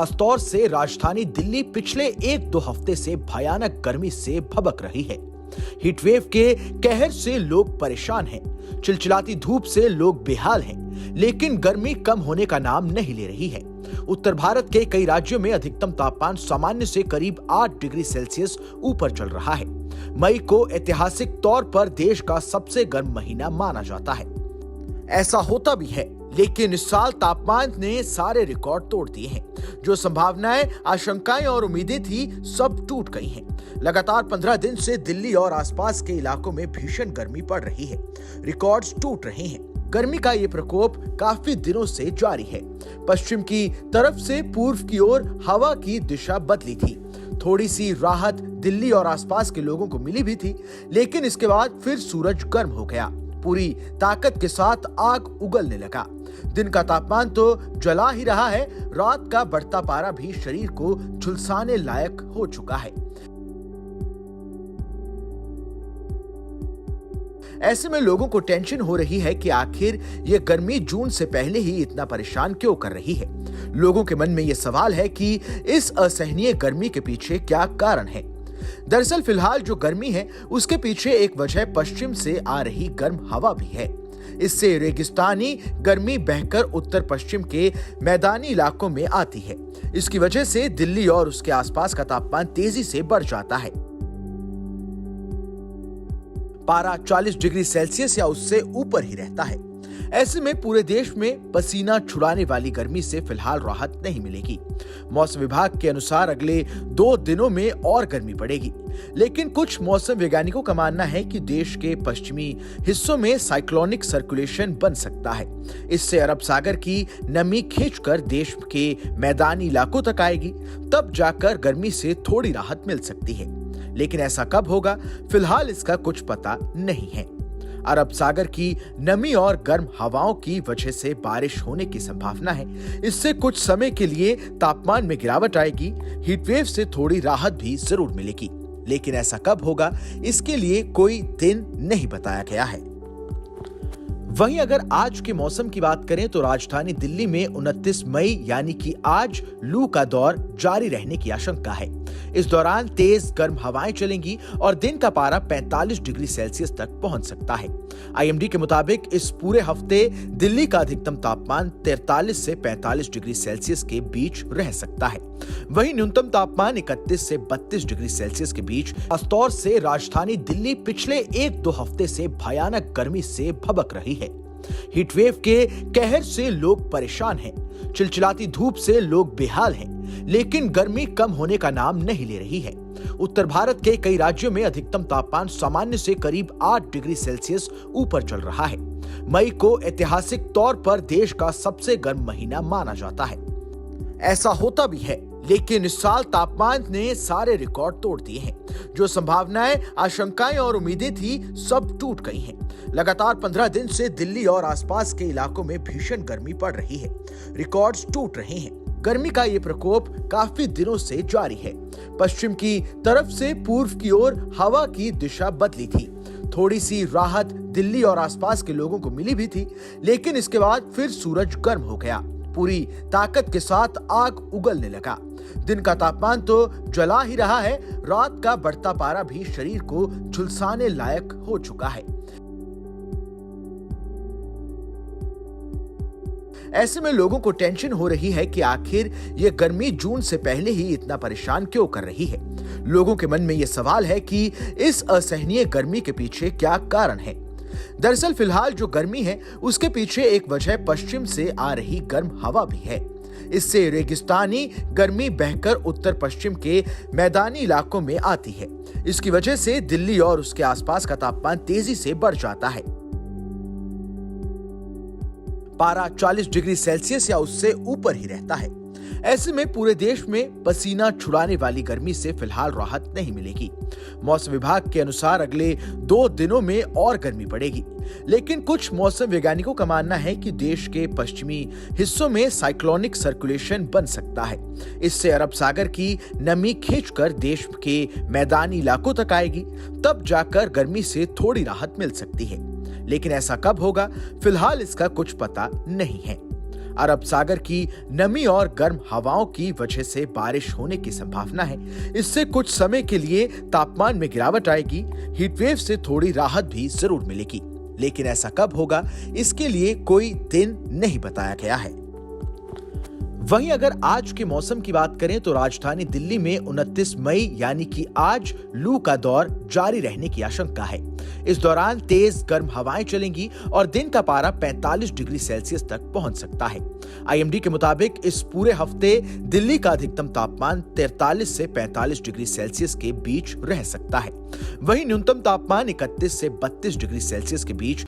खासतौर से राजधानी दिल्ली पिछले 1-2 हफ्ते से भयानक गर्मी से भभक रही है। हीटवेव के कहर से लोग परेशान हैं, चिलचिलाती धूप से लोग बेहाल हैं, लेकिन गर्मी कम होने का नाम नहीं ले रही है। उत्तर भारत के कई राज्यों में अधिकतम तापमान सामान्य से करीब 8 डिग्री सेल्सियस ऊपर चल रहा है। मई को ऐतिहासिक तौर पर देश का सबसे गर्म महीना माना जाता है। ऐसा होता भी है, लेकिन इस साल तापमान ने सारे रिकॉर्ड तोड़ दिए हैं। जो संभावनाएं, आशंकाएं और उम्मीदें थी, सब टूट गई हैं। लगातार 15 दिन से दिल्ली और आसपास के इलाकों में भीषण गर्मी पड़ रही है। रिकॉर्ड्स टूट रहे हैं। गर्मी का ये प्रकोप काफी दिनों से जारी है। पश्चिम की तरफ से पूर्व की ओर हवा की दिशा बदली थी। थोड़ी सी राहत दिल्ली और आसपास के लोगों को मिली भी थी, लेकिन इसके बाद फिर सूरज गर्म हो गया। पूरी ताकत के साथ आग उगलने लगा। दिन का तापमान तो जला ही रहा है, रात का बढ़ता पारा भी शरीर को झुलसाने लायक हो चुका है। ऐसे में लोगों को टेंशन हो रही है कि आखिर ये गर्मी जून से पहले ही इतना परेशान क्यों कर रही है। लोगों के मन में ये सवाल है कि इस असहनीय गर्मी के पीछे क्या कारण है। दरअसल फिलहाल जो गर्मी है, उसके पीछे एक वजह पश्चिम से आ रही गर्म हवा भी है। इससे रेगिस्तानी गर्मी बहकर उत्तर पश्चिम के मैदानी इलाकों में आती है। इसकी वजह से दिल्ली और उसके आसपास का तापमान तेजी से बढ़ जाता है। पारा 40 डिग्री सेल्सियस या उससे ऊपर ही रहता है। ऐसे में पूरे देश में पसीना छुड़ाने वाली गर्मी से फिलहाल राहत नहीं मिलेगी। मौसम विभाग के अनुसार अगले 2 दिनों में और गर्मी बढ़ेगी, लेकिन कुछ मौसम वैज्ञानिकों का मानना है कि देश के पश्चिमी हिस्सों में साइक्लोनिक सर्कुलेशन बन सकता है। इससे अरब सागर की नमी खींचकर देश के मैदानी इलाकों तक आएगी, तब जाकर गर्मी से थोड़ी राहत मिल सकती है। लेकिन ऐसा कब होगा, फिलहाल इसका कुछ पता नहीं है। अरब सागर की नमी और गर्म हवाओं की वजह से बारिश होने की संभावना है। इससे कुछ समय के लिए तापमान में गिरावट आएगी। हीटवेव से थोड़ी राहत भी जरूर मिलेगी, लेकिन ऐसा कब होगा, इसके लिए कोई दिन नहीं बताया गया है। वहीं अगर आज के मौसम की बात करें तो राजधानी दिल्ली में 29 मई यानी कि आज लू का दौर जारी रहने की आशंका है। इस दौरान तेज गर्म हवाएं चलेंगी और दिन का पारा 45 डिग्री सेल्सियस तक पहुंच सकता है। आईएमडी के मुताबिक इस पूरे हफ्ते दिल्ली का अधिकतम तापमान 43 से 45 डिग्री सेल्सियस के बीच रह सकता है। वहीं न्यूनतम तापमान 31 से 32 डिग्री सेल्सियस के बीच। खासतौर से राजधानी दिल्ली पिछले 1-2 हफ्ते से भयानक गर्मी से भभक रही है। हीटवेव के कहर से लोग परेशान हैं, चिलचिलाती धूप से लोग बेहाल हैं, लेकिन गर्मी कम होने का नाम नहीं ले रही है। उत्तर भारत के कई राज्यों में अधिकतम तापमान सामान्य से करीब 8 डिग्री सेल्सियस ऊपर चल रहा है। मई को ऐतिहासिक तौर पर देश का सबसे गर्म महीना माना जाता है। ऐसा होता भी है, लेकिन इस साल तापमान ने सारे रिकॉर्ड तोड़ दिए हैं। जो संभावनाएं, आशंकाएं और उम्मीदें थी, सब टूट गई हैं। लगातार 15 दिन से दिल्ली और आसपास के इलाकों में भीषण गर्मी पड़ रही है। रिकॉर्ड्स टूट रहे हैं। गर्मी का ये प्रकोप काफी दिनों से जारी है। पश्चिम की तरफ से पूर्व की ओर हवा की दिशा बदली थी। थोड़ी सी राहत दिल्ली और आसपास के लोगों को मिली भी थी, लेकिन इसके बाद फिर सूरज गर्म हो गया। पूरी ताकत के साथ आग उगलने लगा। दिन का तापमान तो जला ही रहा है, रात का बढ़ता पारा भी शरीर को झुलसाने लायक हो चुका है। ऐसे में लोगों को टेंशन हो रही है कि आखिर ये गर्मी जून से पहले ही इतना परेशान क्यों कर रही है। लोगों के मन में ये सवाल है कि इस असहनीय गर्मी के पीछे क्या कारण है। दरअसल फिलहाल जो गर्मी है, उसके पीछे एक वजह पश्चिम से आ रही गर्म हवा भी है। इससे रेगिस्तानी गर्मी बहकर उत्तर पश्चिम के मैदानी इलाकों में आती है। इसकी वजह से दिल्ली और उसके आसपास का तापमान तेजी से बढ़ जाता है। पारा 40 डिग्री सेल्सियस या उससे ऊपर ही रहता है। ऐसे में पूरे देश में पसीना छुड़ाने वाली गर्मी से फिलहाल राहत नहीं मिलेगी। मौसम विभाग के अनुसार अगले 2 दिनों में और गर्मी बढ़ेगी, लेकिन कुछ मौसम वैज्ञानिकों का मानना है कि देश के पश्चिमी हिस्सों में साइक्लोनिक सर्कुलेशन बन सकता है। इससे अरब सागर की नमी खींचकर देश के मैदानी इलाकों तक आएगी, तब जाकर गर्मी से थोड़ी राहत मिल सकती है। लेकिन ऐसा कब होगा, फिलहाल इसका कुछ पता नहीं है। अरब सागर की नमी और गर्म हवाओं की वजह से बारिश होने की संभावना है। इससे कुछ समय के लिए तापमान में गिरावट आएगी। हीटवेव से थोड़ी राहत भी जरूर मिलेगी, लेकिन ऐसा कब होगा इसके लिए कोई दिन नहीं बताया गया है। वहीं अगर आज के मौसम की बात करें तो राजधानी दिल्ली में 29 मई यानी कि आज लू का दौर जारी रहने की आशंका है। इस दौरान तेज गर्म हवाएं चलेंगी और दिन का पारा 45 डिग्री सेल्सियस तक पहुंच सकता है। आईएमडी के मुताबिक इस पूरे हफ्ते दिल्ली का अधिकतम तापमान 43 से 45 डिग्री सेल्सियस के बीच रह सकता है। वहीं न्यूनतम तापमान 31 से 32 डिग्री सेल्सियस के बीच